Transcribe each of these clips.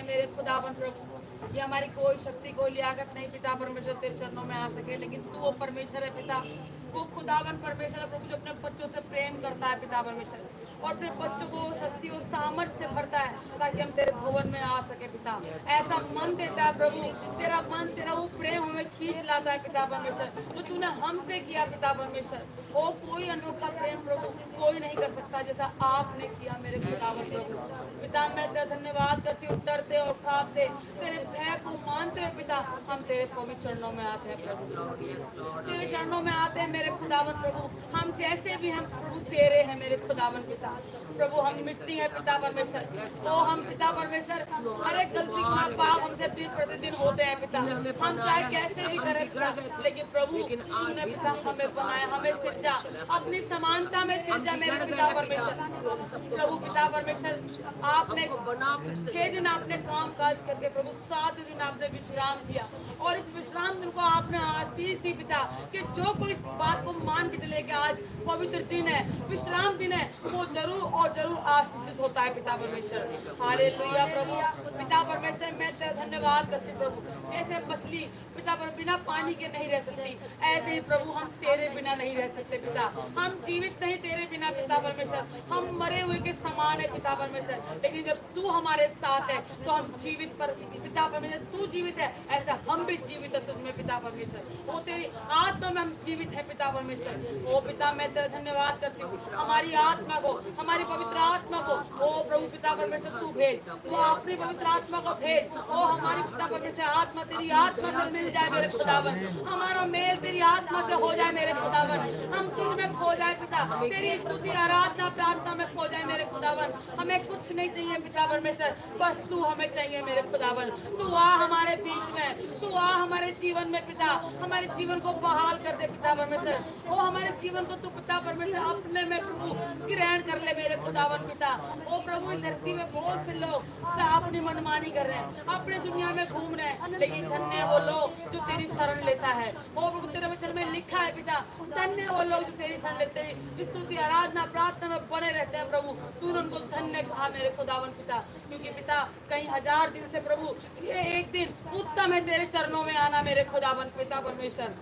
हैं मेरे खुदावन प्रभु। ये हमारी कोई शक्ति कोई लियाकत नहीं पिता परमेश्वर तेरे चरणों में आ सके, लेकिन तू वो परमेश्वर है पिता, वो खुदावन परमेश्वर है प्रभु जो अपने बच्चों से प्रेम करता है पिता परमेश्वर, और अपने बच्चों को शक्ति और सामर्थ्य से भरता है ताकि हम तेरे भवन में आ सके पिता। ऐसा मन देता है प्रभु, तेरा मन तेरा वो प्रेम हमें खींच लाता है पिता परमेश्वर, जो तूने हमसे किया पिता परमेश्वर। वो कोई अनोखा प्रेम प्रभु कोई नहीं कर सकता जैसा आपने किया मेरे खुदावन प्रभु। पिता मैं तेरा धन्यवाद करती हूँ, डरते और खाते तेरे भय को मानते हुए पिता हम तेरे पवित्र चरणों में आते हैं, तेरे चरणों में आते हैं मेरे खुदावन प्रभु। हम जैसे भी हम प्रभु तेरे हैं मेरे खुदावन पिता प्रभु। हम मिट्टी है पिता परमेश्वर, तो हम पिता परमेश्वर हर एक गलती का पाप हमसे दिन प्रतिदिन होते हैं पिता, हम चाहे कैसे भी करें पिता, लेकिन प्रभु तूने पिता हमें बनाया, हमें सिरजा, अपनी समानता में सिरजा मेरे पिता परमेश्वर। प्रभु पिता परमेश्वर आपने 6 दिन आपने काम काज करके प्रभु 7 दिन आपने विश्राम दिया, और इस विश्राम दिन को आपने आशीष दी पिता कि जो कोई इस बात को मान के चले कि आज पवित्र दिन है, विश्राम दिन है, वो जरूर और जरूर आशीषित होता है पिता परमेश्वर। हालेलुया प्रभु पिता परमेश्वर मैं तेरा धन्यवाद करती प्रभु। जैसे मछली पिता पर बिना पानी के नहीं रह सकती, ऐसे ही प्रभु हम तेरे बिना नहीं रह सकते पिता। हम जीवित नहीं तेरे बिना पिता परमेश्वर, हम मरे हुए के समान है पिता परमेश्वर, लेकिन जब तू हमारे साथ है तो हम जीवित पर पिता परमेश्वर, तू जीवित है ऐसा हम भी जीवित है तुझमें पिता परमेश्वर। वो तेरी आत्मा में हम जीवित है पिता परमेश्वर। ओ पिता मैं तेरा धन्यवाद करती हूँ, हमारी आत्मा को, हमारी पवित्र आत्मा को ओ प्रभु पिता परमेश्वर तू भेज, वो अपनी पवित्र आत्मा को भेज, ओ हमारी पिता परमेश्वर आत्मा तेरी आत्मा से मिल जाए मेरे खुदावन, हमारा मेल तेरी आत्मा से हो जाए मेरे खुदावन, हम तुझ में खो जाए पिता, तेरी स्तुति आराधना प्रार्थना में खो जाए मेरे खुदावन। हमें कुछ नहीं चाहिए पिता परमेश्वर, बस तू हमें चाहिए मेरे खुदावन। तू आ हमारे बीच में, तू आ हमारे जीवन में पिता, हमारे जीवन को बहाल कर दे पिता परमेश्वर। ओ हमारे जीवन को तू पिता परमेश्वर अपने में प्रभु ग्रहण कर ले मेरे खुदावन पिता। ओ प्रभु इस धरती में बहुत से लोग अपनी मनमानी कर रहे हैं, अपने दुनिया में घूम रहे हैं, लेकिन धन्य है वो लोग जो तेरी शरण लेता है। ओ प्रभु तेरे वचन में लिखा है पिता, धन्य है वो लोग जो तेरी शरण लेते हैं, स्तुति आराधना प्रार्थना में बने रहते हैं प्रभु। तूने उनको धन्य कहा मेरे खुदावन पिता, क्योंकि पिता कई हजार दिन से प्रभु ये एक दिन उत्तम है तेरे चरणों में आना मेरे खुदावन पिता परमेश्वर,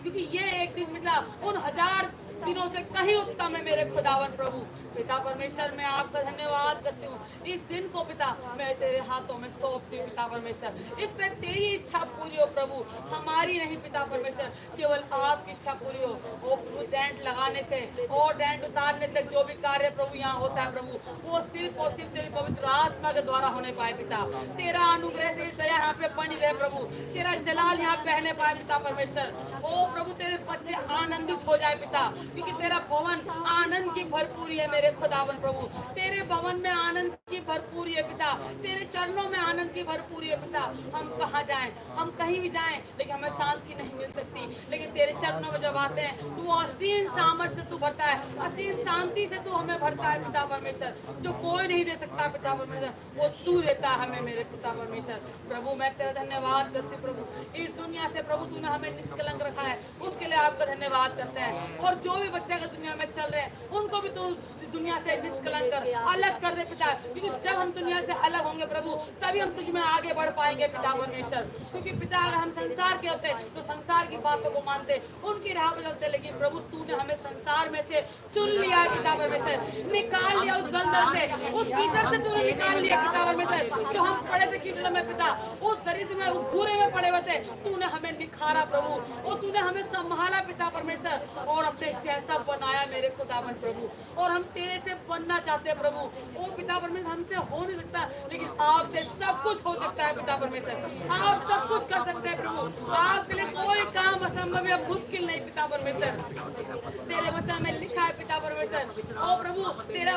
क्योंकि ये एक दिन पिता उन 1000 दिनों से कहीं उत्तम है मेरे खुदावन प्रभु पिता परमेश्वर। मैं आपका धन्यवाद करती हूँ, इस दिन को पिता मैं तेरे हाथों में सौंपती हूँ पिता परमेश्वर। इसमें तेरी इच्छा पूरी हो प्रभु, हमारी नहीं पिता परमेश्वर, केवल आपकी इच्छा पूरी हो। वो प्रभु टेंट लगाने से और टेंट उतारने तक जो भी कार्य प्रभु यहाँ होता है प्रभु, वो सिर्फ और सिर्फ तेरी पवित्र आत्मा के द्वारा होने पाए पिता। तेरा अनुग्रह तेरी दया यहाँ पे बनी रहे प्रभु, तेरा जलाल यहाँ बहने पाए पिता परमेश्वर। ओ प्रभु तेरे बच्चे आनंदित हो जाए पिता, क्योंकि तेरा भवन आनंद की भरपूरी है मेरे खुदावन प्रभु। तेरे भवन में आनंद की भरपूरी है पिता, तेरे चरणों में आनंद की भरपूरी है पिता। हम कहाँ जाएं, हम कहीं भी जाएं, लेकिन हमें शांति नहीं मिल सकती, लेकिन तेरे चरणों में जब आते हैं तू असीम सामर्थ्य से तू भरता है, असीम शांति से तू हमें भरता है पिता परमेश्वर। जो कोई नहीं दे सकता पिता परमेश्वर, वो तू देता है हमें मेरे पिता परमेश्वर। प्रभु मैं तेरा धन्यवाद करती प्रभु, इस दुनिया से प्रभु तूने हमें निष्कलंक रखा है, उसके लिए आपका धन्यवाद करते हैं। और जो भी बच्चे का दुनिया में चल रहे हैं उनको भी तू दुनिया से निष्कलंक कर अलग कर दे पिता, क्योंकि जब हम दुनिया से अलग होंगे प्रभु तभी हम तुझ में आगे बढ़ पाएंगे पिता परमेश्वर। क्योंकि पिता अगर हम संसार के होते तो संसार की बातों को मानते, उनकी राह बदलते, लेकिन प्रभु तूने हमें संसार में से चुन लिया है पिता परमेश्वर, निकाल लिया उस गंदर से, उस कीचड़ से तूने निकाल लिया पिता परमेश्वर। जो हम पड़े थे कीचड़ में पिता, उस दरिद्र में उस बुरे में पड़े हुए थे, तूने हमें निखारा प्रभु, और तूने हमें संभाला पिता परमेश्वर, और अपने जैसा बनाया मेरे खुदावन प्रभु। और हम तेरे से बनना चाहते हैं प्रभु। ओ पिता परमेश्वर हमसे हो नहीं सकता, लेकिन आपसे सब कुछ हो सकता है पिता परमेश्वर। आप सब कुछ कर सकते हैं प्रभु, आपके लिए कोई काम असंभव या मुश्किल नहीं पिता परमेश्वर। तेरे वचन में लिखा है पिता परमेश्वर, ओ प्रभु तेरा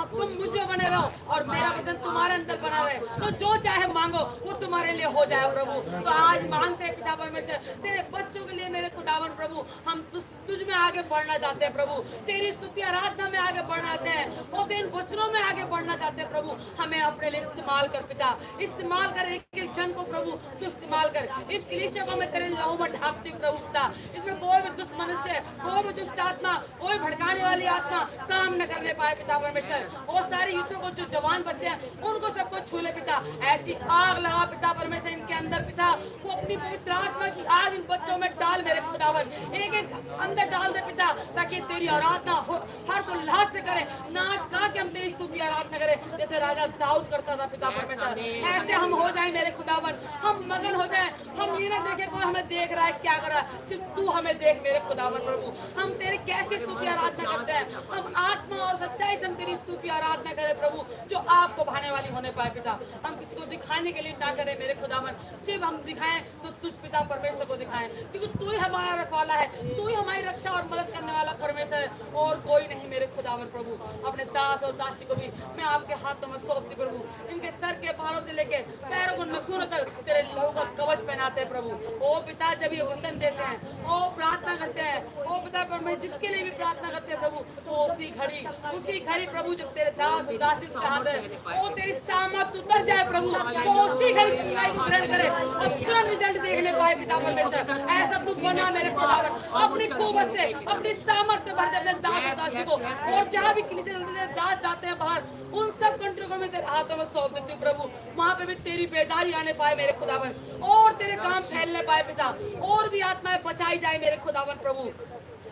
तुम मुझ में बने रहो और मेरा वचन तुम्हारे अंदर बना रहे, तो जो चाहे मांगो वो तुम्हारे लिए हो जाए प्रभु। तो आज मांगते हैं पिता परमेश्वर तेरे बच्चों के लिए मेरे खुदावन प्रभु, हम तुझ में आगे बढ़ना चाहते हैं प्रभु, तेरी स्तुति आराधना में आगे बढ़ना चाहते हैं, वो इन वचनों में आगे बढ़ना चाहते हैं प्रभु, हमें अपने लिए इस्तेमाल कर पिता, इस्तेमाल कर एक एक जन को प्रभु तू इस्तेमाल कर, इस कलीसिया को मैं तेरे लहू में ढांपती प्रभु पिता, इसमें कोई भी दुष्ट मनुष्य, कोई भी दुष्ट आत्मा, कोई भड़काने वाली आत्मा काम न करने पाए पिता परमेश्वर। वो सारे युद्धों को जो जवान बच्चे हैं उनको सबको छू ले पिता, ऐसी आग लगा पिता परमेश्वर इनके अंदर पिता, वो अपनी पवित्र आत्मा की आग इन बच्चों में डाल मेरे खुदावन, एक एक अंदर डाल दे पिता, ताकि तेरी आराधना हो हर्ष उल्लास से करे, नाच गा के हम तेरी स्तुति आराधना करें जैसे राजा दाऊद करता था पिता परमेश्वर। ऐसे हम हो जाए मेरे खुदावन, हम मगन हो जाए, हम ये ना देखे कोई हमें देख रहा है क्या कर रहा है, सिर्फ तू हमें देख मेरे खुदावन प्रभु, हम तेरी कैसी स्तुति आराधना करते हैं, हम आत्मा और सच्चाई से हम तेरी स्तुति आराधना करें प्रभु, जो आपको भाने वाली होने पाए पिता, हम किसी को दिखाने के लिए ना करें मेरे खुदावन, सिर्फ हम दिखाएं तो तुझ पिता परमेश्वर को दिखाएं, क्योंकि तू ही हमारा रखवाला है, तू ही हमारी रक्षा और मदद करने वाला परमेश्वर है, और कोई नहीं मेरे खुदावन प्रभु। अपने दास और दासी को भी मैं आपके हाथों में सौंपती प्रभु, इनके सर के बालों से लेके पैरों को नखून तक तेरे लहू का कवच पहनाते हैं प्रभु। ओ पिता, जब ये वंदन देते हैं, ओ प्रार्थना करते हैं, ओ पिता परमेश्वर जिसके लिए भी प्रार्थना करते हैं प्रभु, तो उसी घड़ी प्रभु जब तेरे दास और दासी के हाथ है, ओ तेरी सामर्थ उतर जाए प्रभु, तो उसी घड़ी ग्रहण करे और तुरंत रिजल्ट देखने पाए पिता परमेश्वर। ऐसा तू बना मेरे खुदावन, अपनी कुवत से अपनी सामर्थ से भर दे अपने दास और दासी को, और जहाँ भी कलीसिया दास जाते हैं बाहर, उन सब कंट्री को मैं तेरे हाथों में सौंप देती हूँ प्रभु, वहाँ पे भी तेरी बेदारी आने पाए मेरे खुदावन, और तेरे काम फैलने पाए पिता, और भी आत्माएं बचाई जाए मेरे खुदावन प्रभु,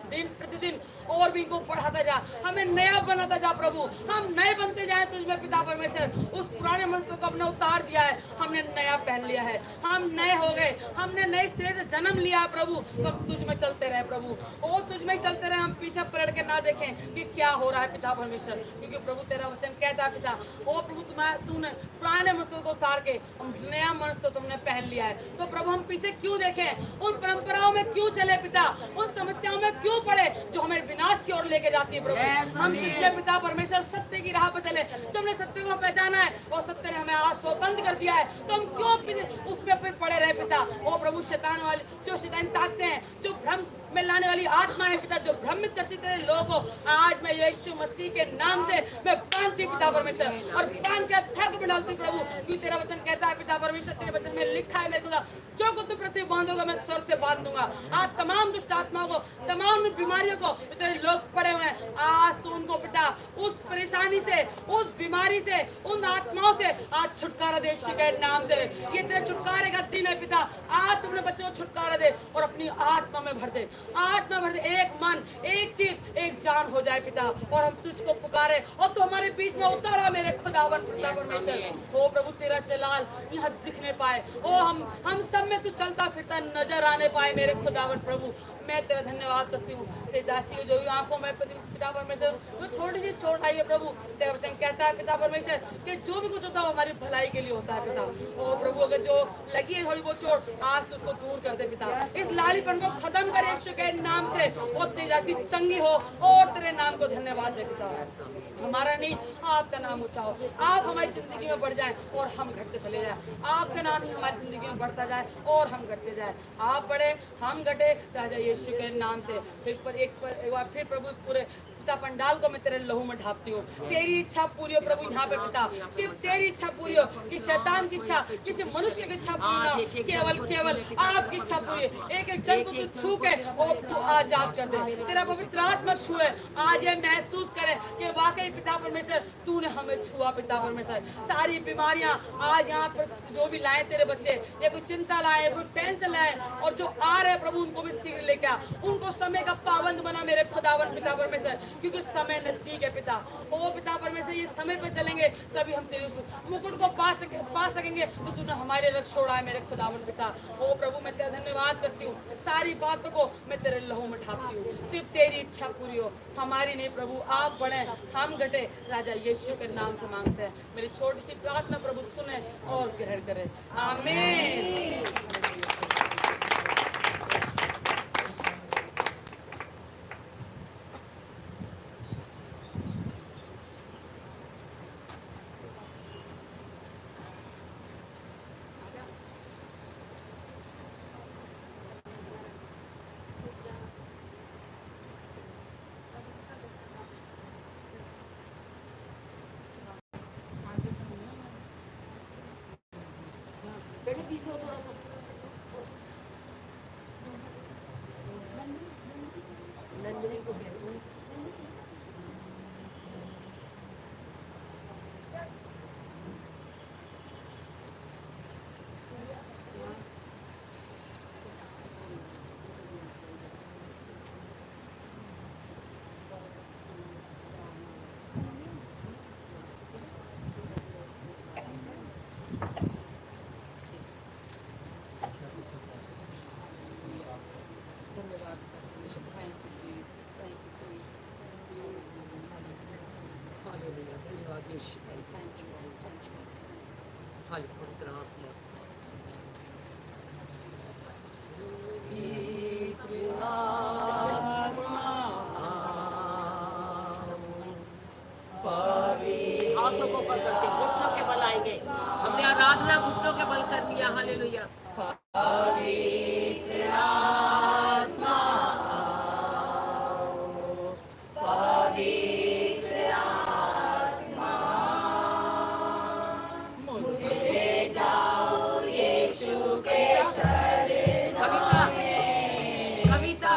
दिन प्रतिदिन और भी इनको बढ़ाता जा, हमें नया बनाता जा प्रभु, हम नए बनते जाए तुझमें पिता परमेश्वर। उस पुराने मनुष्य को हमने उतार दिया है, हमने नया पहन लिया है, हम नए हो गए, हमने नए सिरे से जन्म लिया है प्रभु, तो तुझ में चलते रहे प्रभु, और तुझ में चलते रहे, हम पीछे पलट के ना देखें कि क्या हो रहा है पिता परमेश्वर, क्योंकि प्रभु तेरा वचन कहता है पिता, ओ प्रभु तूने पुराने मनुष्य को उतार के हम नया मनुष्य तुमने पहन लिया है, तो प्रभु हम पीछे क्यों देखें, उन परंपराओं में क्यों चले पिता, उन समस्याओं में क्यों पड़े जो हमें विनाश की ओर लेके जाती है प्रभु। हम इसलिए पिता परमेश्वर सत्य की राह पर चले, तुमने सत्य को पहचाना है और सत्य ने हमें आज स्वतंत्र कर दिया है, तो हम क्यों उसमें फिर पड़े रहे पिता। ओ प्रभु, शैतान वाली जो शैतान ताकते हैं, जो भ्रम में लाने वाली आत्मा है पिता, जो भ्रमित करती तेरे लोगों को, आज मैं यीशु मसीह के नाम से मैं बांधती पिता परमेश्वर, और बांध के थक में डालती प्रभु, क्योंकि तेरा वचन कहता है पिता परमेश्वर, तेरे वचन में लिखा है मेरे खुदा, जो को तू पृथ्वी बांधोगा मैं स्वर्ग से बांध दूंगा। आज तमाम दुष्ट आत्माओं को, तमाम बीमारियों को तेरे लोग पड़े हुए हैं, आज तो उनको पिता उस परेशानी से, उस बीमारी से, उन आत्माओं से आज छुटकारा दे यीशु के नाम से। ये तेरे छुटकारे का दिन है पिता, आज तुमने बच्चों को छुटकारा दे और अपनी आत्मा में भर दे, आत्मा भर दे, एक मन, एक चीज, एक जान हो जाए पिता, और हम तुझको पुकारे और तू हमारे बीच में उतारा मेरे खुदावन पिता परमेश्वर। ओ प्रभु, तेरा जलाल यहाँ दिखने पाए, ओ हम सब में तू चलता फिरता नजर आने पाए मेरे खुदावन प्रभु। मैं तेरा धन्यवाद करती हूँ, तेरी दासी की जो भी आंखों में पिता परमेश्वर जो छोटी सी चोट आई है प्रभु, तेरा वचन कहता है पिता परमेश्वर कि जो भी कुछ होता है वो हमारी भलाई के लिए होता है पिता। ओ प्रभु, अगर जो लगी है थोड़ी बहुत चोट, आज तो उसको दूर कर दे पिता, इस लालीपन को खत्म करे यीशु के नाम से, और तेरी दासी चंगी हो, और तेरे नाम को धन्यवाद है पिता। हमारा नहीं, आपका नाम ऊंचाओ, आप हमारी जिंदगी में बढ़ जाए और हम घटते चले जाए, आपका नाम ही हमारी जिंदगी में बढ़ता जाए और हम घटते जाए, आप बढ़े हम घटे, राजा यीशु के नाम से। एक बार फिर प्रभु पूरे पिता पंडाल को मैं तेरे लहू में ढापती हूँ, तेरी इच्छा पूरी हो प्रभु यहाँ पे पिता, सिर्फ तेरी इच्छा पूरी हो, कि शैतान की इच्छा, किसी मनुष्य की इच्छा पूरी ना, केवल आपकी इच्छा पूरी। एक एक जन को तू छू के और तू आजाद कर दे, तेरा पवित्र आत्मा छुए, आज ये महसूस करे कि वाकई पिता परमेश्वर तूने हमें छुआ पिता परमेश्वर। सारी बीमारियां आज यहाँ पर जो भी लाए तेरे बच्चे, ये कोई चिंता लाए, कोई टेंशन लाए, और जो आ रहे प्रभु उनको भी शीघ्र लेके आ, उनको समय का पाबंद बना मेरे खुदावन पिता परमेश्वर, क्योंकि समय नजदीक है पिता। ओ पिता परमेश्वर, ये समय पे चलेंगे तभी हम तेरे उस मुकुट को पा सकेंगे, तो तूने हमारे रख छोड़ा है मेरे खुदावन पिता। ओ प्रभु, मैं तेरा धन्यवाद करती हूँ, सारी बातों को मैं तेरे लहू में ढापती हूँ, सिर्फ तेरी इच्छा पूरी हो, हमारी नहीं प्रभु, आप बढ़े हम घटे, राजा यीशु के नाम से मांगते हैं। मेरी छोटी सी प्रार्थना प्रभु सुने और ग्रहण करे, आमीन। बेटे पीछे हो थोड़ा सा। नंदिनी को कहते हैं। हालेलुया, धन्यवाद यीशु। हालेलुया, पवित्र आत्मा। हाथों को पकड़ के घुटनों के बल आएंगे। हमने आराधना घुटनों के बल कर लिया। हालेलुया। पवित्र आत्मा पवित्र आत्मा मुझे ले जाओ यीशु के चरणों में। कविता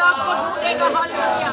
और आपको ढूंढेगा। हालेलुया।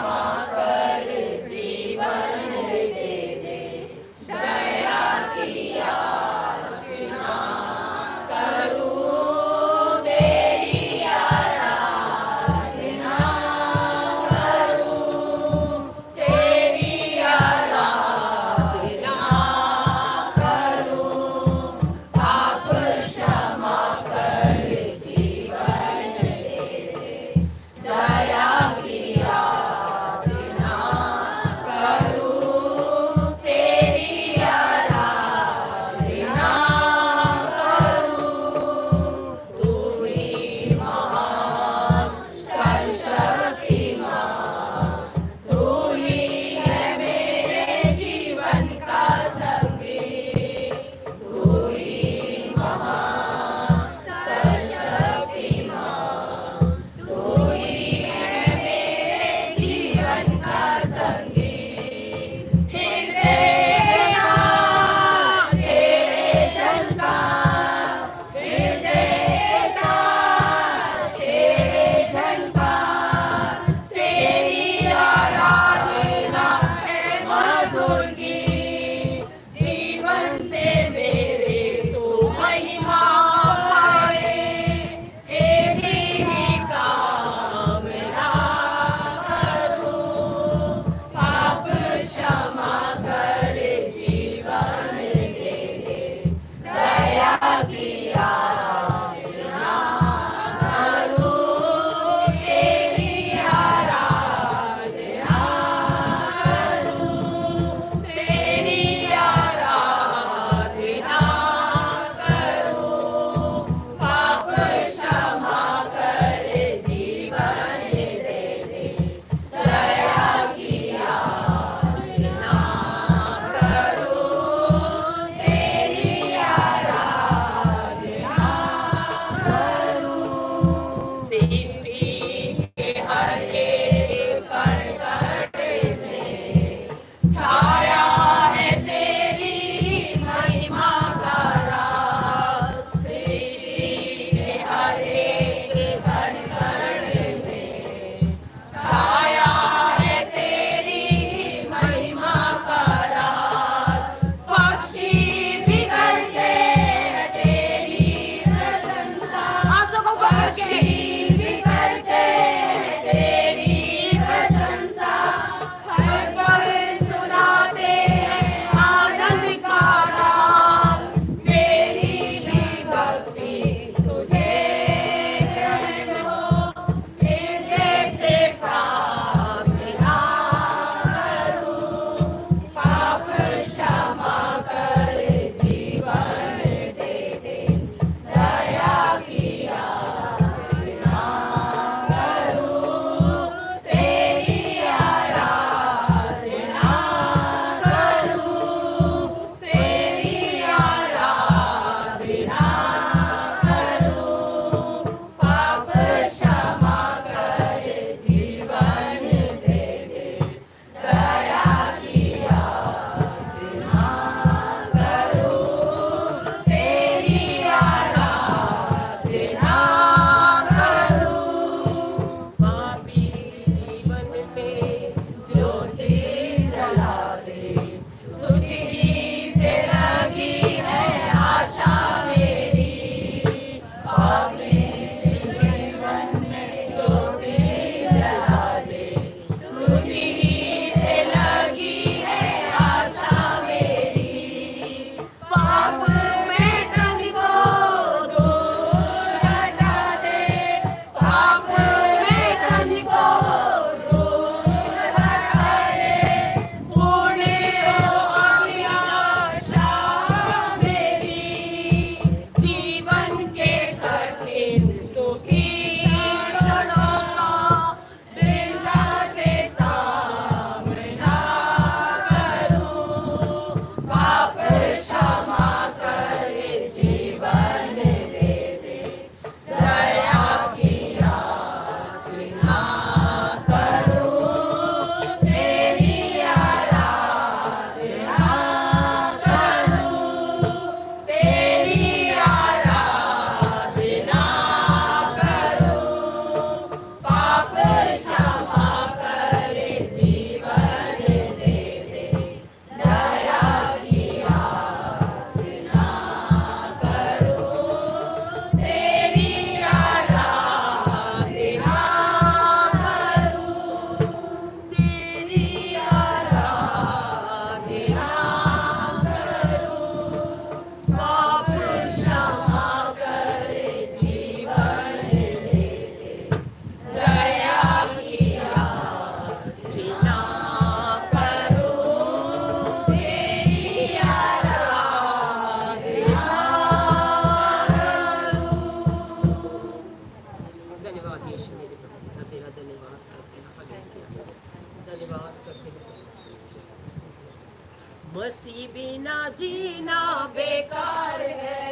जीना बेकार है,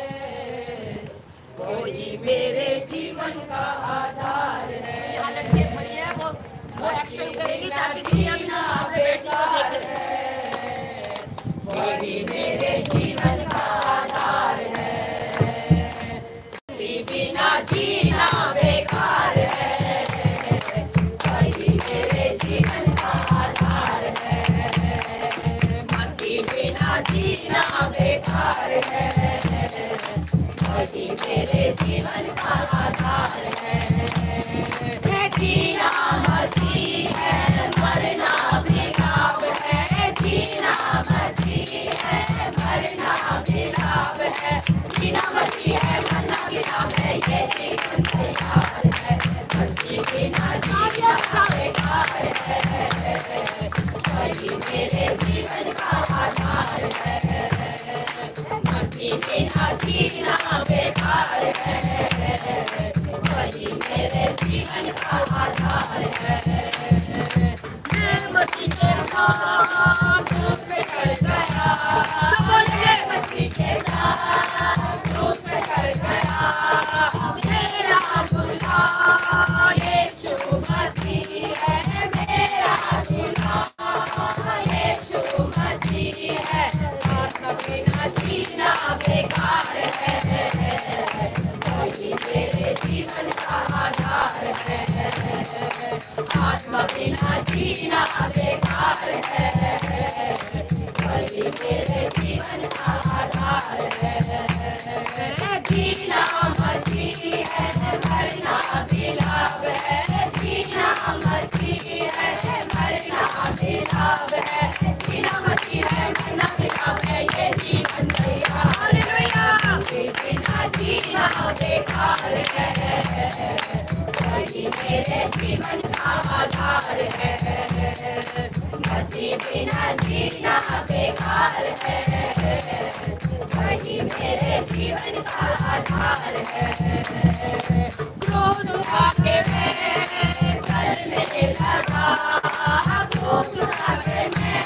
कोई मेरे जीवन का आधार है। यहाँ लड़कियाँ खड़ी है, वो एक्शन करेगी ताकि दुनिया में जो सामने बैठी है वो देखे। कोई मेरे जीवन का आधार है, किसी बिना जीना बेकार है, कोई मेरे जीवन का आधार है, किसी बिना जीना बेकार है, कोई मेरे जीवन का आधार है। जीना मसीह है, मरना बेलाव है, जीना मसीह है, मरना बेलाव है, जीना मसीह है, मरना बेलाव है, ये जीवन तैयार है, मसीह बिना जीना बेकार है, कोई मेरे जीवन का आधार है, मसीह बिना जीना बेकार है, कोई मेरे जीवन का आधार है। मैं मसीह के साथ क्रूस पे चढ़ गया, सब बोलेंगे मसीह के साथ क्रूस पे चढ़ गया, मेरा दूल्हा यीशु मसीह है, मेरा दूल्हा यीशु मसीह है, आत्मा बिना जीना बेकार है, कोई मेरे जीवन का आधार है, आत्मा बिना जीना बेकार है, कोई मेरे जीवन का आधार है। जीना मसीह है, मरना बेलाव है, जीना मसीह है, मरना बेलाव है, जीना मसीह है, मरना बेलाव है, ये जीवन तैयार। हालेलुया। बिना जीना बेकार है, कोई मेरे जीवन का आधार है, मसीह बिना जीना बेकार है, कोई मेरे जीवन का आधार है। क्रूस उठा के मैं चलने लगा, क्रूस उठा के मैं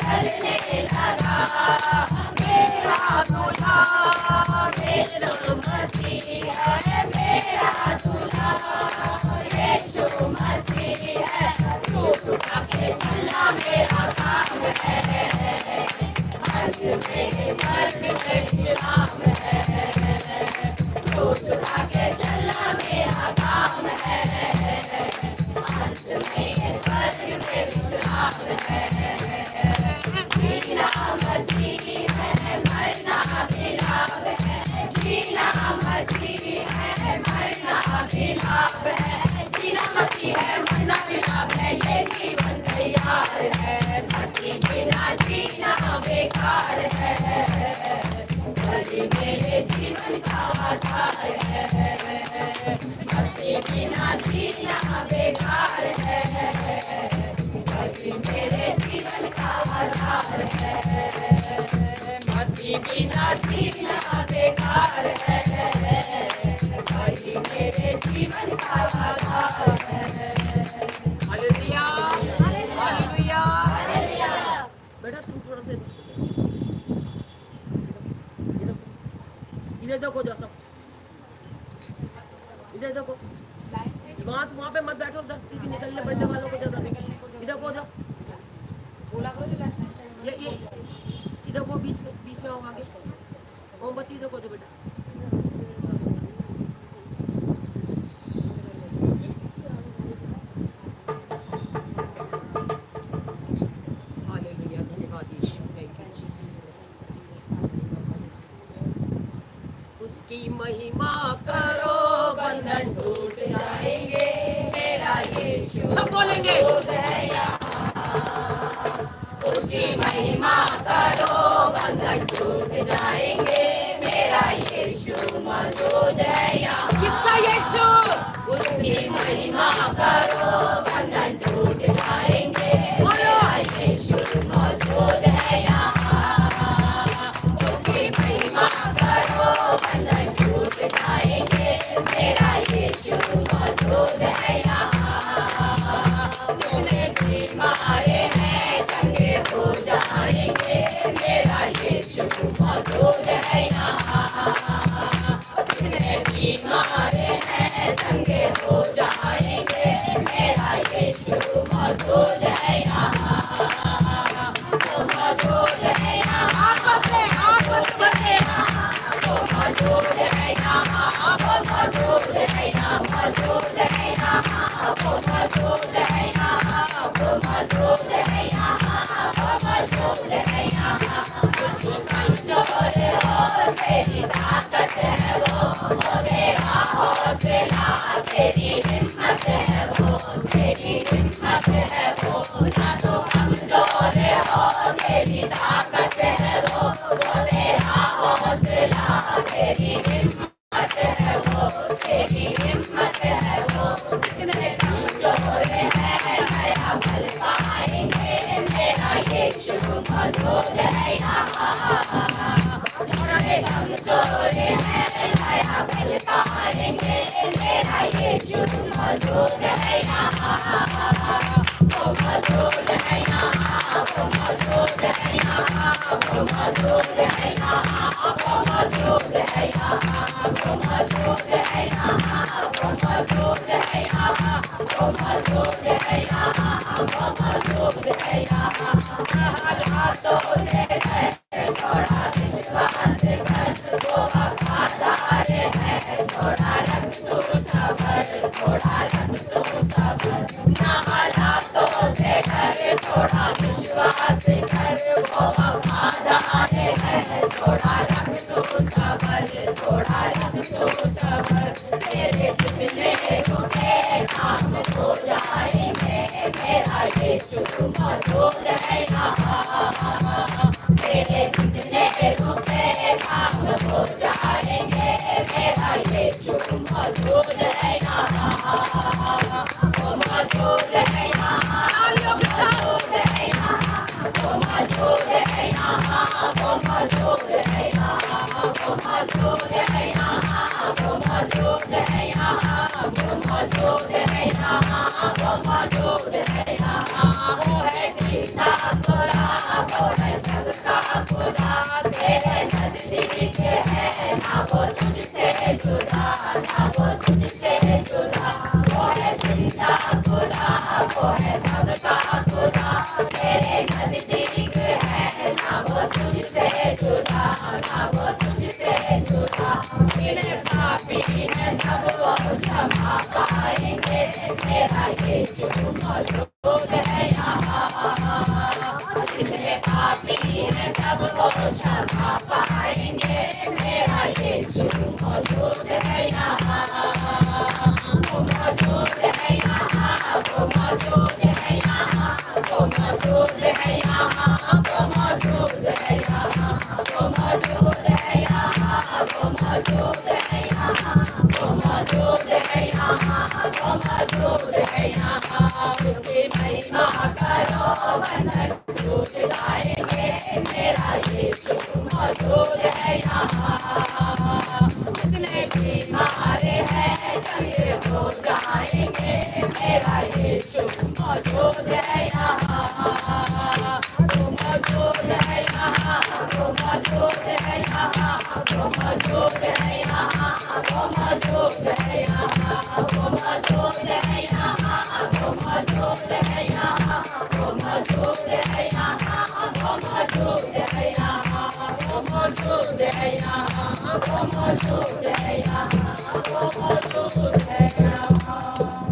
चलने लगा, मेरा दूल्हा यीशु मसीह है, मेरा दूल्हा यीशु मसीह है, क्रूस उठा के चलना मेरा काम है, अंत में स्वर्ग में विश्राम है, क्रूस उठा के चलना मेरा काम है, अंत में स्वर्ग में विश्राम है। जीना मसीह है, मरना बेलाव है, जीना मसीह है, मरना बेलाव है, जीना मसीह है, मरना बेलाव है, ये जीवन तैयार है, मसीह बिना जीना बेकार है, कोई मेरे जीवन का आधार है, मसीह बिना जीना बेकार है, कोई मेरे जीवन का आधार है, मसीह बिना जीना बेकार है, कोई मेरे जीवन का आधार है। Hallelujah, hallelujah, hallelujah. बेटा तुम थोड़ा सा इधर देखो, जो सब इधर देखो, वहाँ पे मत बैठो उधर, क्योंकि निकलने पड़ने वालों को जगह नहीं। इधर को जाओ, ये इधर को बीच में आओ, आगे मोमबत्ती इधर को जाओ बेटा। हालेलुया, धन्यवाद यीशु, थैंक यू जीसस। उसकी महिमा करो, बंधन टूट जाएंगे, मेरा यीशु सब बोलेंगे, उसकी महिमा करो, बंधन टूट जाएंगे, मेरा यीशु मौजूद है यहाँ। किसका यीशु? उसकी महिमा करो, बंधन टूट जाएंगे, मेरा यीशु मौजूद है यहाँ। उसकी महिमा करो, बंधन टूट जाएंगे, मेरा यीशु मौजूद है यहाँ। तूने बीमारे हैं चंगे हो जाएंगे, मेरा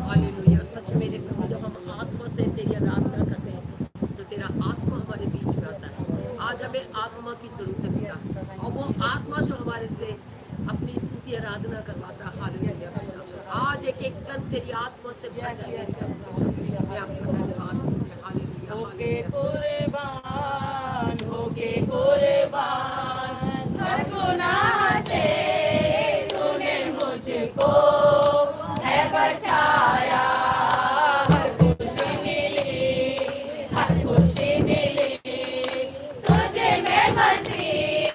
हालेलुया। सच मेरे प्रभु, जब हम आत्मा से तेरी आराधना करते हैं तो तेरा आत्मा हमारे बीच में आता है। आज हमें आत्मा की जरूरत है पिता, और वो आत्मा जो हमारे से अपनी स्तुति आराधना करवाता है। हालेलुया। आज एक एक जन तेरी आत्मा से भर जाए। मैं आपका धन्यवाद करती हूँ। हालेलुया, होके हालेलुया। कुर्बान, होके कुर्बान, हर गुनाह से तूने मुझको है बचाया। हर खुशी मिली, हर खुशी मिली, तुझे मैं मसीह,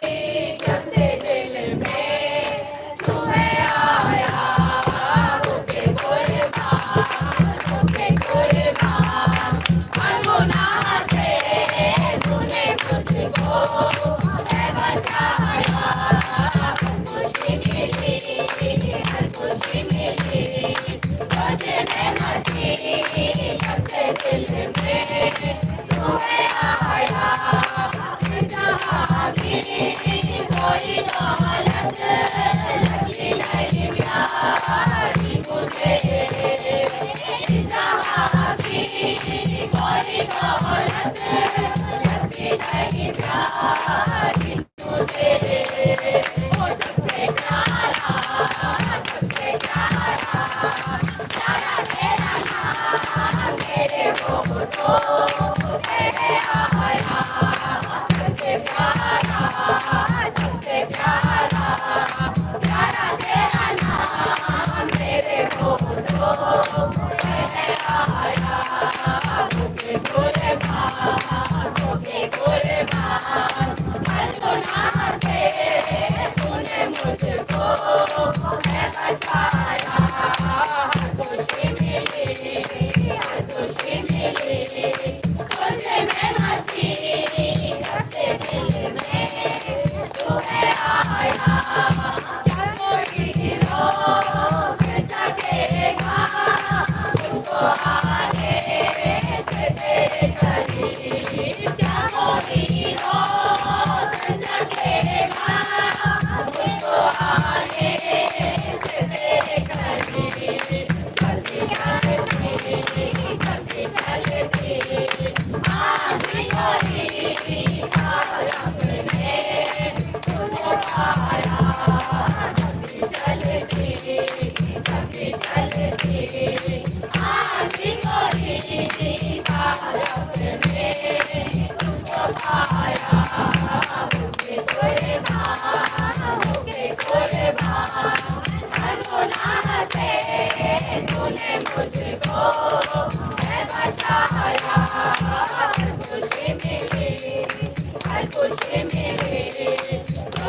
जब से दिल में तू है आया। होके कुर्बान, होके कुर्बान, हर गुनाह से तूने मुझको है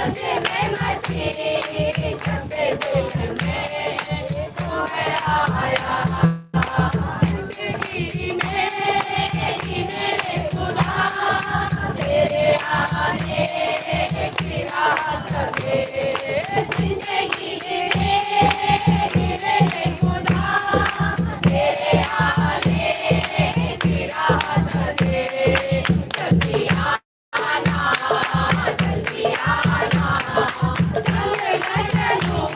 तुझे मैं मसीह जब से दिल में तू है आया जिंदगी में मेरे खुदा तेरे आने की रात लगे जिंदगी में मेरे खुदा तेरे आने की रात लगे जल्दी आना जल्दी आना संग मैं चलूं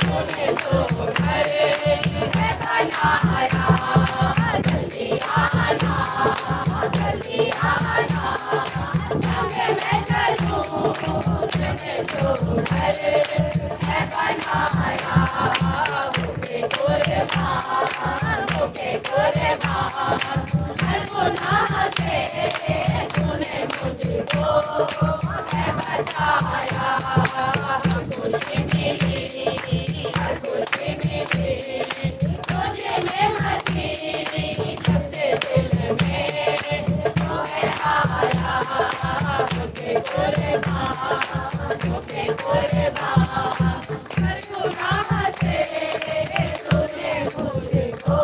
तूने तो घर है बनाया जल्दी आना जल्दी आना संग मैं चलूं तूने तो घर है बनाया होके कुर्बान हर गुनाह से तूने मुझको है बचाया खुशी मिली हर खुशी मिली तुझे मैं मसीह जब से दिल में तू है आया होके कुर्बान हर गुनाह से तूने मुझको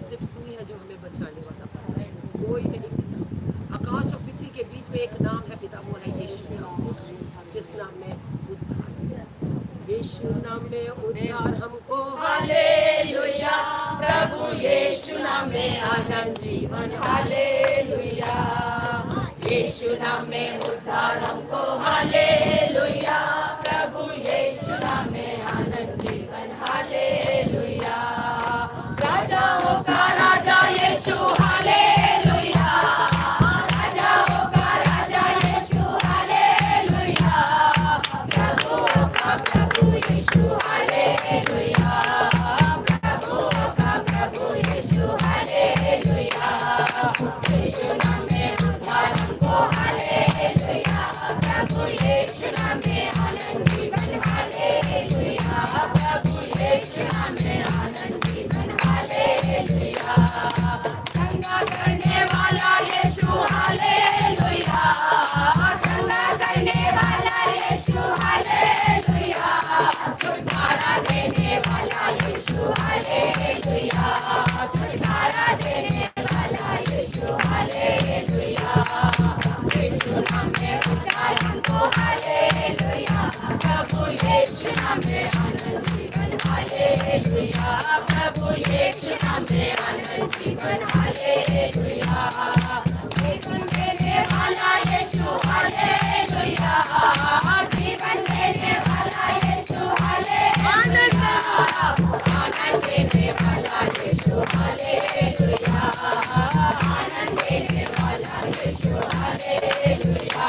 सिर्फ तू ही है जो हमें बचाने वाला, कोई नहीं पिता। आकाश और पृथ्वी के बीच में एक नाम है पिता, वो है यीशु नाम, जिस नाम में उद्धार है। यीशु नाम में उद्धार हमको, हालेलुया प्रभु यीशु नाम में आनंद जीवन, हालेलुया यीशु नाम में उद्धार हमको, हालेलुया प्रभु यीशु नाम में आनंद जीवन, हालेलुया राजाओं का राजा यीशु, हालेलुया राजाओं का राजा यीशु, हालेलुया प्रभुओं का प्रभु यीशु, हालेलुया प्रभुओं का प्रभु यीशु, हालेलुया यीशु नाम में उद्धार हमको, हालेलुया प्रभु यीशु नाम में आनंद जीवन, हालेलुया प्रभु यीशु नाम में आनंद जीवन, हालेलुया दंगा करने वाला यीशु, हालेलुया दंगा करने वाला यीशु, हालेलुया छुटकारा देने वाला यीशु, हालेलुया छुटकारा देने वाला यीशु, हालेलुया यीशु नाम में उद्धार हमको, हालेलुया प्रभु यीशु नाम में आनंद जीवन, हालेलुया प्रभु यीशु नाम में आनंद जीवन, हालेलुया जीवन देने वाला यीशु, हालेलुया जीवन देने वाला यीशु, हालेलुया आनंद देने वाला यीशु, हालेलुया आनंद देने वाला यीशु, हालेलुया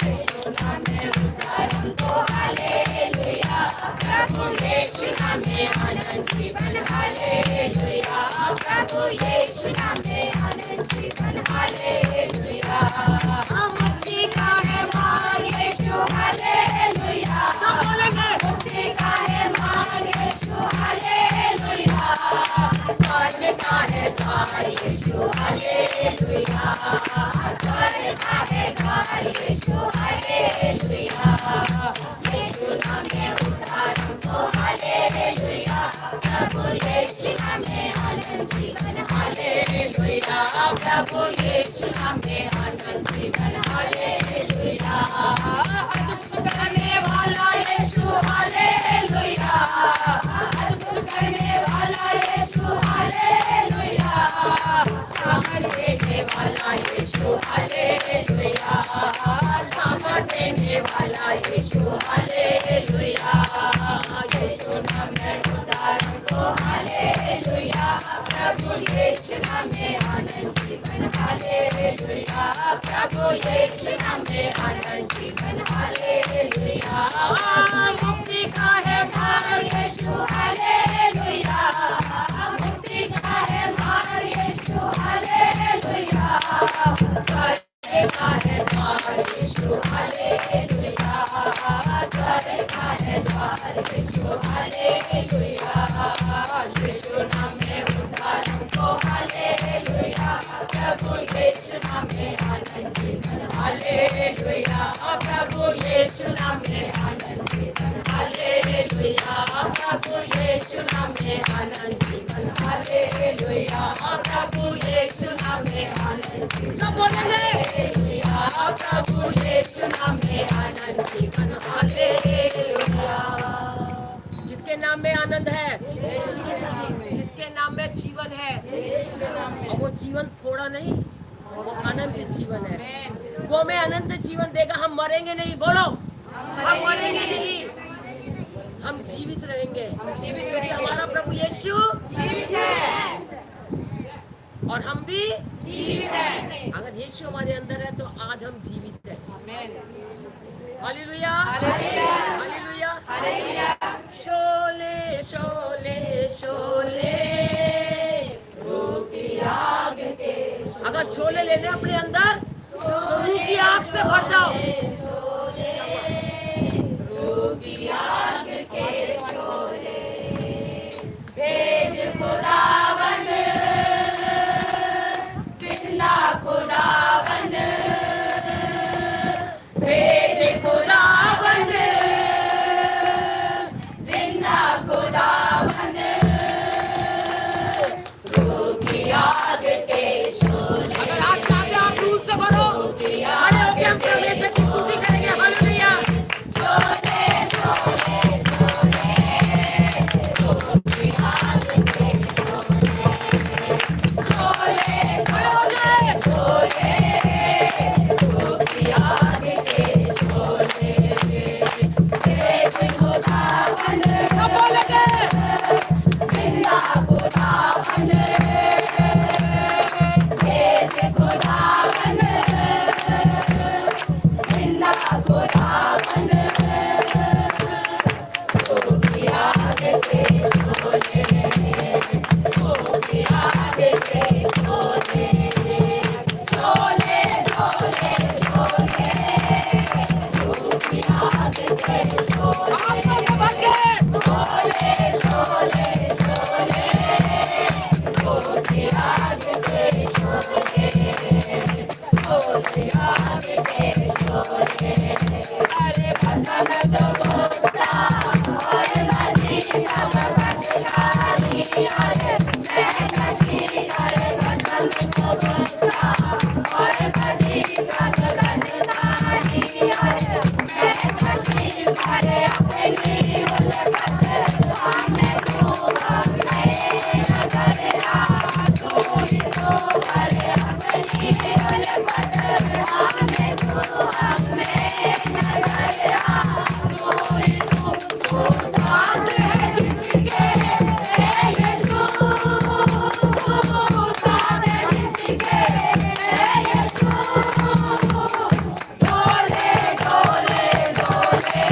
यीशु नाम में उद्धार हमको, हालेलुया प्रभु यीशु नाम में आनंद जीवन, हालेलुया प्रभु यीशु नाम में आनंद जीवन, हालेलुया मुक्ति का है मार्ग यीशु, हालेलुया मुक्ति का है मार्ग यीशु, हालेलुया स्वर्ग का है द्वार यीशु, हालेलुया स्वर्ग का है द्वार यीशु, हालेलुया यीशु नाम में उद्धार हमको, हालेलुया प्रभु यीशु नाम में आनंद जीवन, हालेलुया प्रभु यीशु नाम में आनंद जीवन, हालेलुया अद्भुत करने वाला यीशु, हालेलुया अद्भुत करने वाला यीशु, हालेलुया सामर्थ देने वाला यीशु, हालेलुया सामर्थ देने वाला यीशु, हालेलुया यीशु नाम में उद्धार हमको, हालेलुया प्रभु यीशु नाम में आनंद जीवन, हालेलुया प्रभु यीशु नाम में आनंद जीवन, हालेलुया मुक्ति का है मार्ग यीशु, हालेलुया मुक्ति का है मार्ग यीशु, हालेलुया स्वर्ग का है द्वार यीशु, हालेलुया स्वर्ग का है द्वार यीशु, हालेलुया यीशु नाम में उद्धार हमको, हालेलुया प्रभु यीशु नाम में आनंद जीवन हालेलुया प्रभु यीशु नाम में आनंद जीवन हालेलुया प्रभु यीशु नाम में आनंद जीवन हालेलुया प्रभु यीशु नाम में आनंद जीवन सब बोलेंगे प्रभु यीशु नाम में आनंद जीवन हालेलुया। किसके नाम में आनंद है? किसके नाम में जीवन है? और वो जीवन थोड़ा नहीं, वो अनंत जीवन है। वो हमें अनंत जीवन देगा। हम मरेंगे नहीं, बोलो हम मरेंगे नहीं, हम जीवित रहेंगे क्योंकि हमारा प्रभु यीशु जीवित है और हम भी जीवित हैं। अगर यीशु हमारे अंदर है तो आज हम जीवित हैं। Hallelujah hallelujah hallelujah. Sholay Sholay Sholay रूह की आग के, अगर शोले लेने अपने अंदर तो रूह की आग से भर जाओ। रूह की आग के शोले भेज खुदावन जिंदा खुदावन भेज खुदावन जिंदा खुदावन रूह की आग के शोले। अगर आप चाहते हो आप रूह से भरो, खड़े होकर हम परमेश्वर की स्तुति करेंगे। हालेलुया। शोले शोले शोले रूह की आग के शोले शोले शोले शोले रूह की आग के शोले भेज खुदावन सब बोलेंगे जिंदा खुदावन भेज खुदावन जिंदा खुदावन रूह की आग के शोले रूह की आग के शोले शोले शोले शोले रूह की आग के शोले शोले शोले शोले रूह की आग के शोले रूह की आग के शोले। अरे भसन जो बोलता और नदी सब बदलानी, अरे मेहनती अरे भसन जो बोलता और नदी सब बदलानी, अरे मेहनती अरे अपनी उलगत हमें तू हमें नजर आ, तू ही तो अरे अपनी उलगत हमें तू हमें नजर आ, तू ही तो साथ है जिसके है यीशु, साथ है जिसके है यीशु। डोले डोले डोले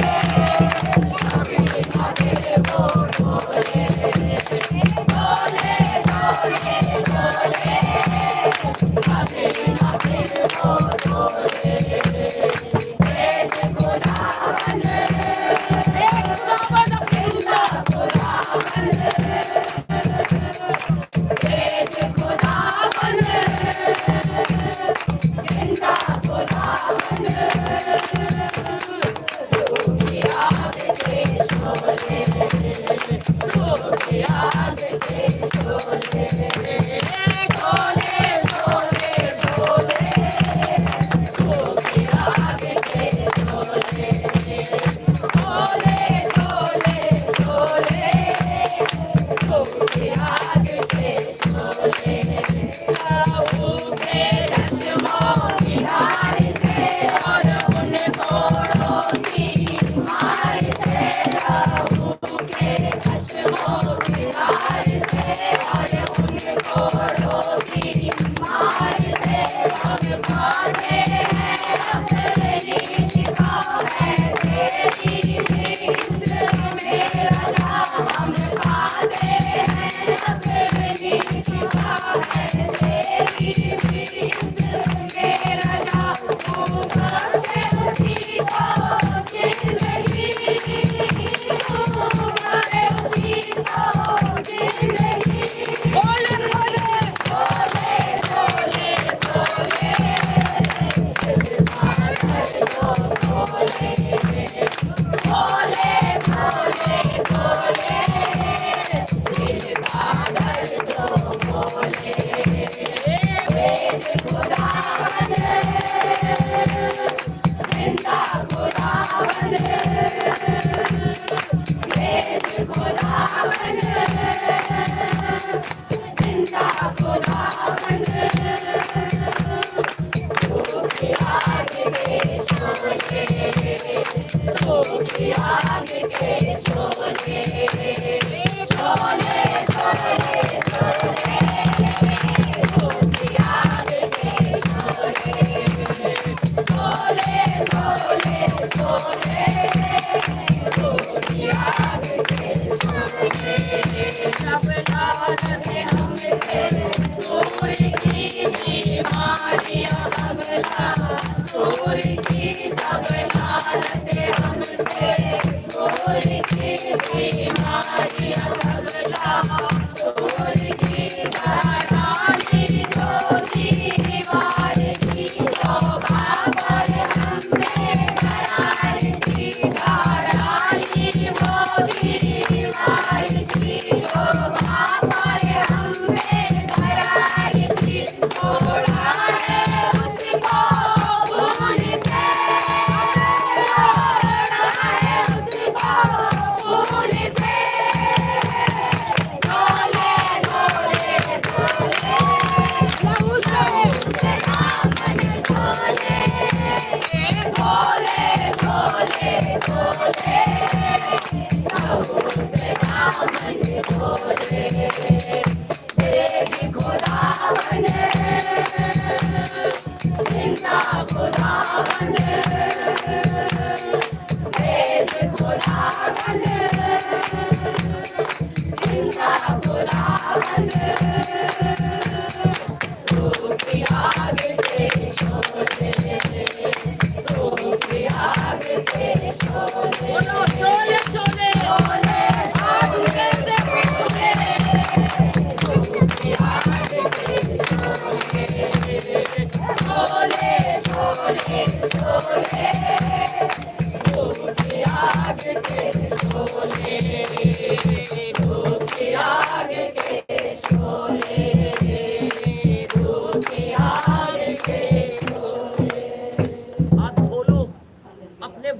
कभी ना तेरे वो डोले डोले डोले डोले कभी ना तेरे वो डोले भेज खुदावन जिंदा खुदावन भेज खुदावन जिंदा खुदावन रूह की आग के शोले रूह की आग के शोले शोले शोले शोले रूह की आग के शोले शोले शोले शोले रूह की आग के शोले। प्रभु के चश्मों की धार से और उन कोड़ों की मार से, प्रभु के चश्मों की धार से और उन कोड़ों की मार से हम पाते हैं अपनी शिफा है तेरी नींद में राजा, हम पाते हैं अपनी शिफा है तेरी नींद में राजा। तू करते उसी को जिंदगी, तू करे उसी को जिंदगी। बोले बोले बोले बोले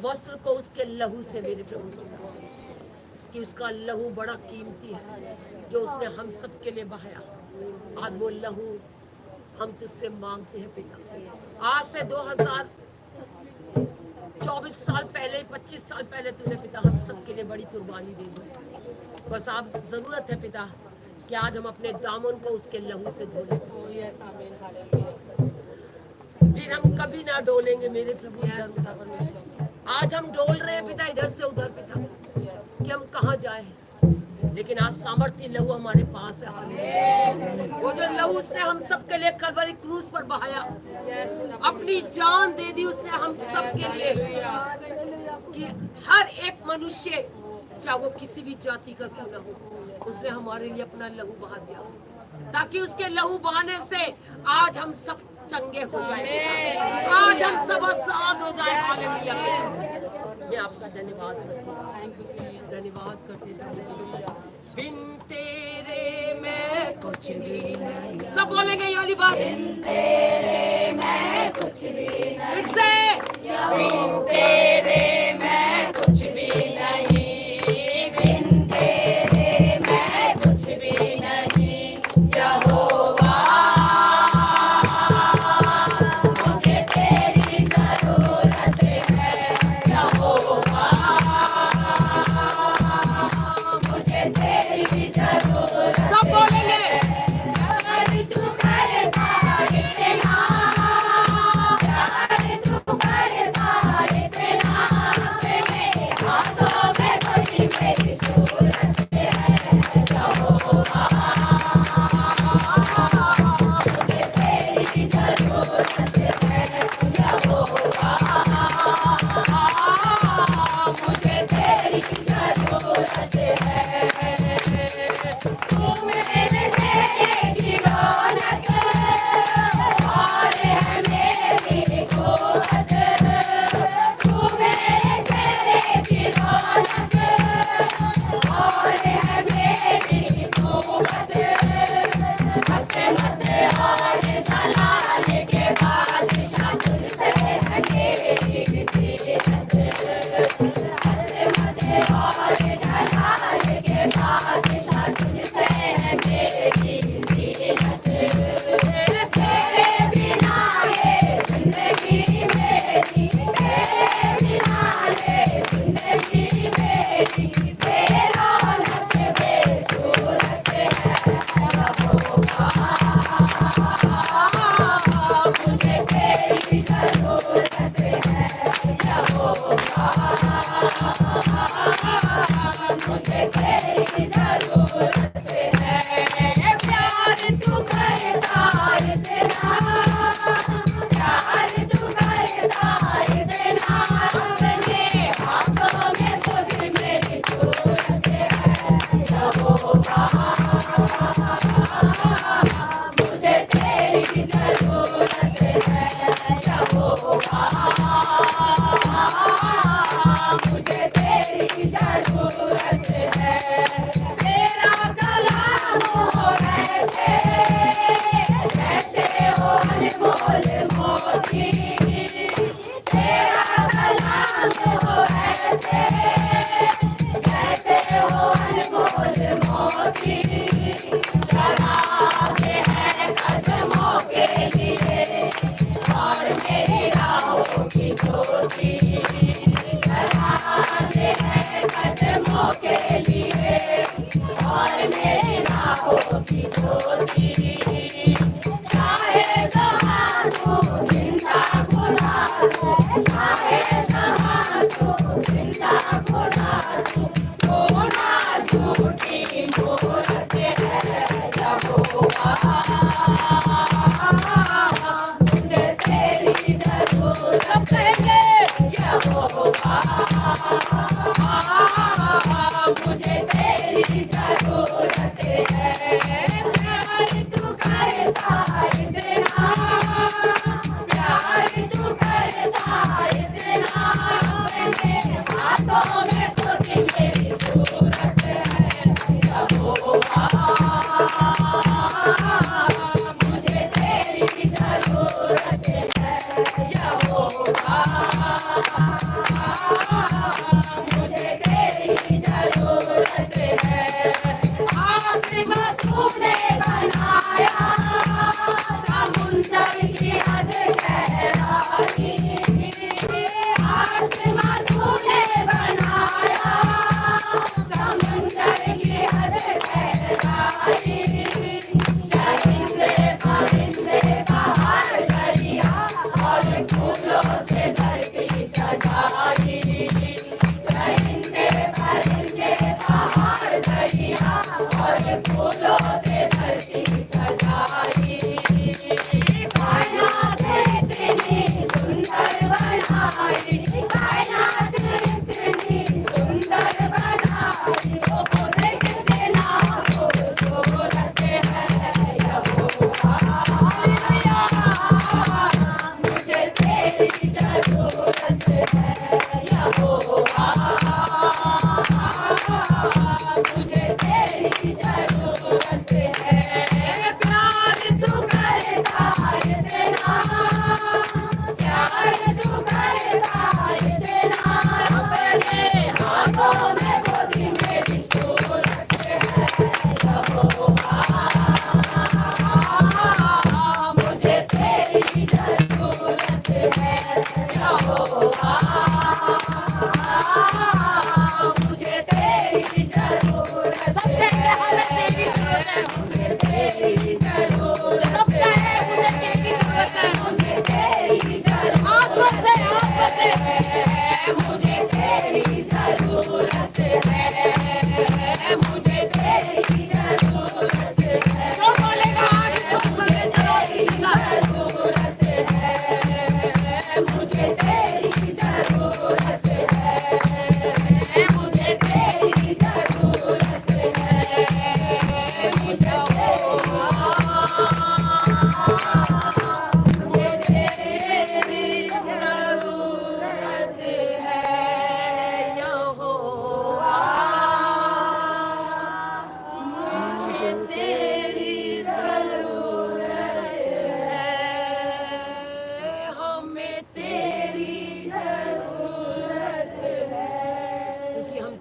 वस्त्र को उसके लहू से मेरे प्रभु, कि उसका लहू बड़ा कीमती है जो उसने हम सब के लिए बहाया। आज वो लहू हम तुझसे मांगते हैं पिता। आज से 2024 साल पहले, 25 साल पहले तूने पिता हम सब के लिए बड़ी कुर्बानी दी। बस आप जरूरत है पिता कि आज हम अपने दामन को उसके लहू से धोलें। फिर हम कभी ना डोलेंगे मेरे प्रभु। आज हम डोल रहे हैं पिता इधर से उधर पिता, कि हम कहाँ जाए, लेकिन आज सामर्थ्य लहू हमारे पास है। वो जो लहू उसने हम सब के लिए कलवरी क्रूस पर बहाया, अपनी जान दे दी उसने हम सब के लिए, कि हर एक मनुष्य चाहे वो किसी भी जाति का क्यों न हो, उसने हमारे लिए अपना लहू बहा दिया, ताकि उसके लहू बहाने से आज हम सब चंगे हो जाए, आज हम सब आजाद हो जाए। हालेलुया। मैं आपका धन्यवाद करती हूँ, धन्यवाद करती हूँ। बिन तेरे मैं कुछ भी नहीं। सब बोलेंगे ये वाली बात। बिन तेरे मैं कुछ भी नहीं। फिर से बिन तेरे मैं कुछ भी नहीं। बिन तेरे मैं कुछ भी नहीं। यहोवा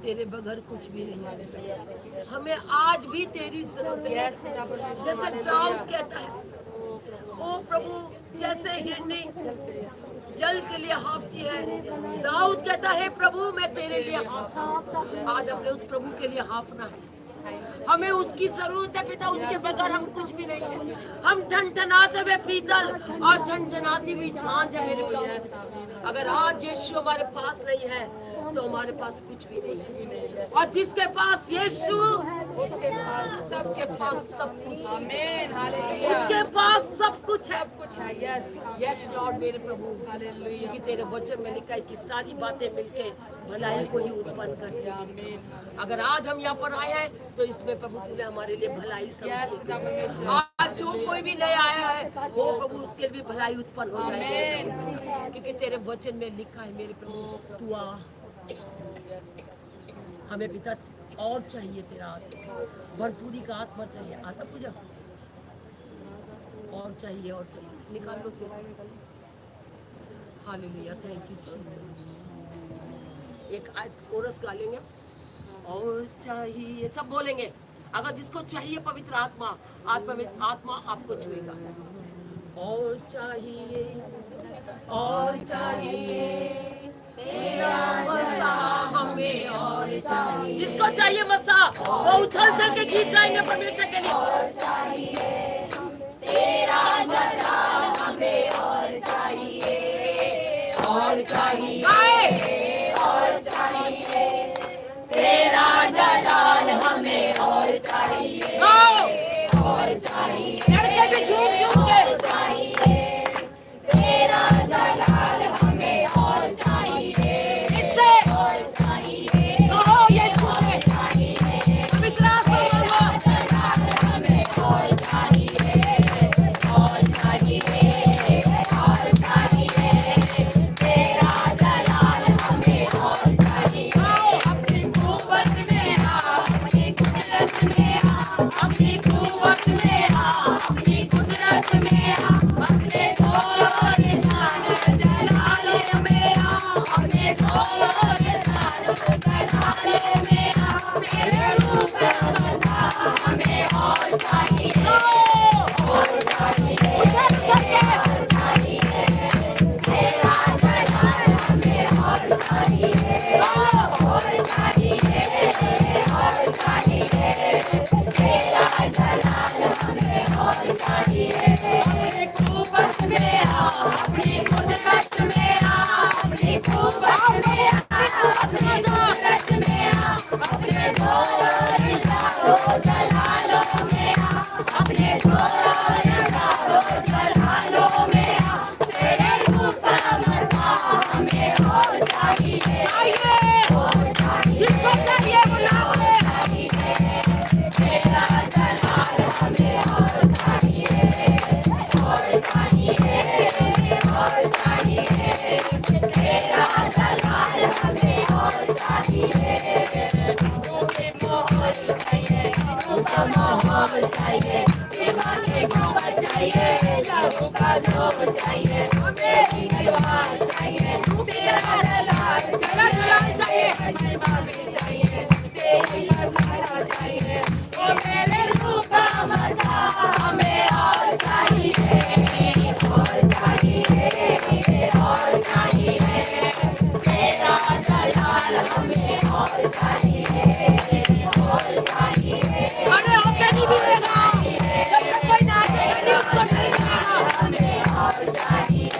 तेरे बगैर कुछ भी नहीं है। हमें आज भी तेरी जरूरत है। जैसे दाऊद कहता है, ओ प्रभु, जैसे हिरनी जल के लिए हाँफती है, दाऊद कहता है प्रभु मैं तेरे लिए हाँफता। आज हमने उस प्रभु के लिए हाँफना है। हमें उसकी जरूरत है पिता, उसके बगैर हम कुछ भी नहीं है। हम ठनठनाते हुए पीतल और झनझनाती हुई झांझ है मेरे प्रभु। अगर आज यीशु हमारे पास नहीं है तो हमारे पास कुछ भी नहीं है। और जिसके पास यीशु, उसके पास सब कुछ है। उसके पास सब कुछ है। यस लॉर्ड मेरे प्रभु, क्योंकि तेरे वचन में लिखा है कि सारी बातें मिलके भलाई को ही उत्पन्न करती है। अगर आज हम यहाँ पर आए हैं तो इसमें प्रभु तूने हमारे लिए भलाई समझी। आज जो कोई भी नया आया है वो प्रभु उसके लिए भलाई उत्पन्न हो जाएगी, क्योंकि तेरे वचन में लिखा है मेरे प्रभु तू आ। हमें पिता और चाहिए तेरा आत्मा, भरपूरी का आत्मा चाहिए। आता पूजा और चाहिए, और चाहिए। निकाल लो उसमें से। Hallelujah, thank you Jesus. एक कोरस गा लेंगे। और चाहिए, सब बोलेंगे। अगर जिसको चाहिए पवित्र आत्मा, आत्मा आपको छुएगा। और चाहिए, और चाहिए तेरा वसा हमें, और चाहिए। जिसको चाहिए वसा, वो उछल चल के गीत गाएंगे परमेश्वर के लिए। और चाहिए तेरा वसा हमें, और चाहिए, और चाहिए, और चाहिए तेरा जलाल हमें, और चाहिए, और चाहिए। लड़के भी झूम झूम के चाहिए तेरा जलाल हमें, और चाहिए, इससे और चाहिए। कहो यीशु से चाहिए पवित्र आत्मा जलाल हमें, और चाहिए, और चाहिए, और चाहिए तेरा जलाल हमें, और चाहिए। अपनी कुव्वत में आ, अपनी कुदरत में आ, अपनी कुव्वत में आ, अपनी कुदरत में आ, अपने जोर जान जलाल में आ, अपने जोर जान जलाल में आ, तेरे रूप बता हमें, और चाहिए, और चाहिए, और चाहिए तेरा जलाल हमें, और चाहिए, और चाहिए, और चाहिए तेरा जलाल हमें, और चाहिए। अपनी कुव्वत में आ, अपनी कुदरत में आ, अपनी कुव्वत में आ, अपनी कुदरत में आ, अपने जोर जाओ जलालो में आ, अपने जोर जाओ जलालो में आ, तेरे रूप बता हमें, और चाहिए, और चाहिए, जिसको चाहिए बुलाओ, तेरा जलाल हमें, और चाहिए, और चाहिए, और चाहिए तेरा जलाल हमें, और चाहिए। माहौल चाहिए, का माहौल चाहिए, सेवा के माहौल चाहिए, लहू का जोर चाहिए, हमें दीवार चाहिए, तेरा जलाल चाहिए, महिमा भी चाहिए, तेरी करुणा चाहिए, ओ मेरे रूप का मजा हमें, और चाहिए, और चाहिए, और चाहिए तेरा जलाल हमें, और चाहिए, और चाहिए। खड़े होके नहीं मिलेगा, जब तक कोई ना आएगा उसको नहीं मिलेगा हमें, और चाहिए।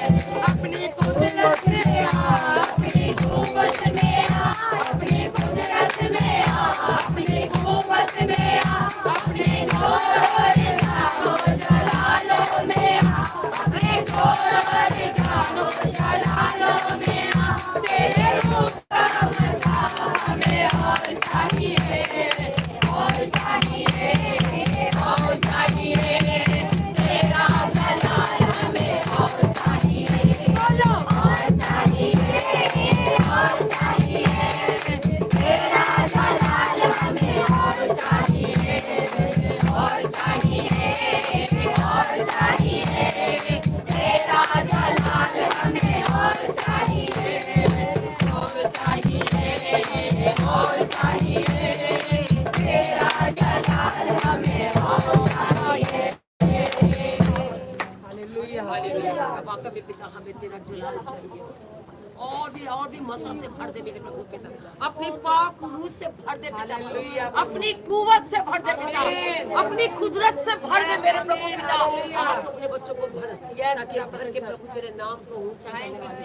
अपनी कुदरत में आ, अपनी कुव्वत में आ, अपनी कुदरत में आ, अपनी कुव्वत में आ, अपने जोर जानो जलालो में आ, अपने जोर जानो जलालो में आ, तेरे रूप का मजा हमें, और चाहिए, और चाहिए, और चाहिए तेरा जलाल हमें, और चाहिए, बोलो, और चाहिए, और चाहिए तेरा जलाल हमें, और चाहिए, और चाहिए, और चाहिए तेरा जलाल हमें, और चाहिए, और चाहिए, और चाहिए तेरा जलाल हमें, और चाहिए। Hallelujah, hallelujah. वाकई में पिता हमें तेरा जलाल चाहिए, और भी मसा से भर दे मेरे प्रभु पिता, अपनी पाक रूह से भर दे पिता, अपनी कुव्वत से भर दे पिता, अपनी कुदरत से भर दे मेरे प्रभु पिता। आप अपने बच्चों को भर, ताकि भर के प्रभु तेरे नाम को ऊंचा करने वाले